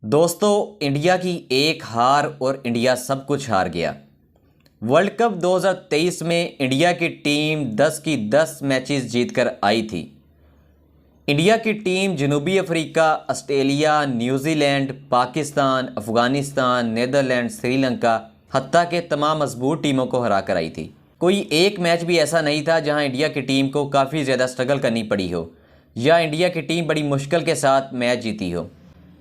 दोस्तों, इंडिया की एक हार और इंडिया सब कुछ हार गया। वर्ल्ड कप 2023 में इंडिया की टीम 10 की 10 मैचेस जीतकर आई थी। इंडिया की टीम जनूबी Africa, Australia, New Zealand, Pakistan, Afghanistan, Netherlands, Sri Lanka हत्ता के तमाम मजबूत टीमों को हरा कर आई थी। कोई एक मैच भी ऐसा नहीं था जहां इंडिया की टीम को काफ़ी ज़्यादा स्ट्रगल करनी पड़ी हो या इंडिया की टीम बड़ी मुश्किल के साथ मैच जीती हो।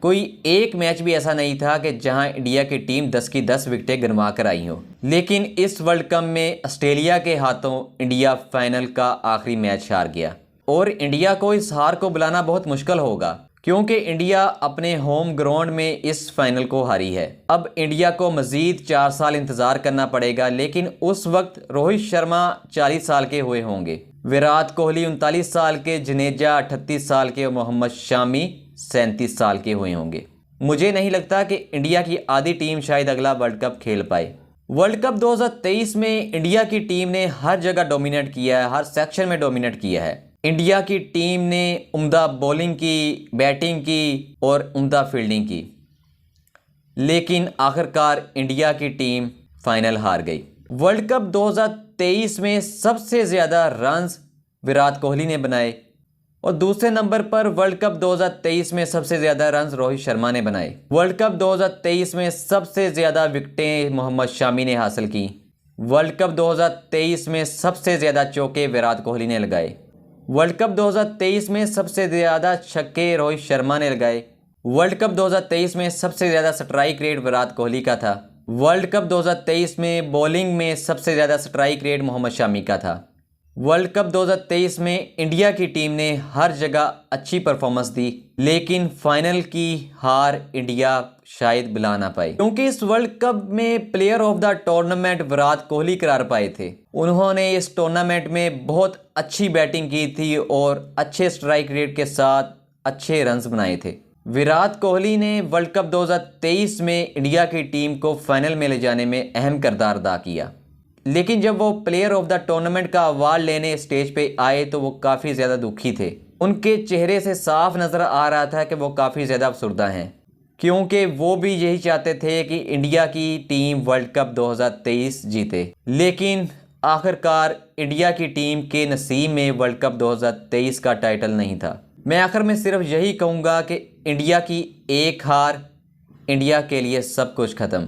कोई एक मैच भी ऐसा नहीं था कि जहां इंडिया की टीम 10 की 10 विकेटें गिरवा कर आई हो। लेकिन इस वर्ल्ड कप में ऑस्ट्रेलिया के हाथों इंडिया फाइनल का आखिरी मैच हार गया और इंडिया को इस हार को बुलाना बहुत मुश्किल होगा क्योंकि इंडिया अपने होम ग्राउंड में इस फाइनल को हारी है। अब इंडिया को मज़ीद 4 साल इंतज़ार करना पड़ेगा, लेकिन उस वक्त रोहित शर्मा 40 साल के हुए होंगे, विराट कोहली 39 साल के, जडेजा 38 साल के और मोहम्मद शामी 37 साल के हुए होंगे। मुझे नहीं लगता कि इंडिया की आधी टीम शायद अगला वर्ल्ड कप खेल पाए। वर्ल्ड कप 2023 में इंडिया की टीम ने हर जगह डोमिनेट किया है, हर सेक्शन में डोमिनेट किया है। इंडिया की टीम ने उम्दा बॉलिंग की, बैटिंग की और उम्दा फील्डिंग की, लेकिन आखिरकार इंडिया की टीम फाइनल हार गई। वर्ल्ड कप 2023 में सबसे ज़्यादा रन्स विराट कोहली ने बनाए और दूसरे नंबर पर वर्ल्ड कप 2023 में सबसे ज़्यादा रन्स रोहित शर्मा ने बनाए। वर्ल्ड कप 2023 में सबसे ज़्यादा विकेटें मोहम्मद शामी ने हासिल की। वर्ल्ड कप 2023 में सबसे ज़्यादा चौके विराट कोहली ने लगाए। वर्ल्ड कप 2023 में सबसे ज़्यादा छक्के रोहित शर्मा ने लगाए। वर्ल्ड कप 2023 में सबसे ज़्यादा स्ट्राइक रेट विराट कोहली का था। वर्ल्ड कप 2023 में बॉलिंग में सबसे ज़्यादा स्ट्राइक रेट मोहम्मद शामी का था। वर्ल्ड कप 2023 में इंडिया की टीम ने हर जगह अच्छी परफॉर्मेंस दी, लेकिन फाइनल की हार इंडिया शायद बुला ना पाए क्योंकि इस वर्ल्ड कप में player of the tournament Virat Kohli करार पाए थे। उन्होंने इस टूर्नामेंट में बहुत अच्छी बैटिंग की थी और अच्छे स्ट्राइक रेट के साथ अच्छे रन्स बनाए थे। विराट कोहली ने वर्ल्ड कप 2023 में इंडिया की टीम को फाइनल में ले जाने में अहम किरदार अदा किया, लेकिन जब वो प्लेयर ऑफ द टूर्नामेंट का अवार्ड लेने स्टेज पे आए तो वो काफ़ी ज़्यादा दुखी थे। उनके चेहरे से साफ नज़र आ रहा था कि वो काफ़ी ज़्यादा अफसुर्दा हैं क्योंकि वो भी यही चाहते थे कि इंडिया की टीम वर्ल्ड कप 2023 जीते, लेकिन आखिरकार इंडिया की टीम के नसीब में वर्ल्ड कप 2023 का टाइटल नहीं था। मैं आखिर में सिर्फ यही कहूँगा कि इंडिया की एक हार, इंडिया के लिए सब कुछ ख़त्म।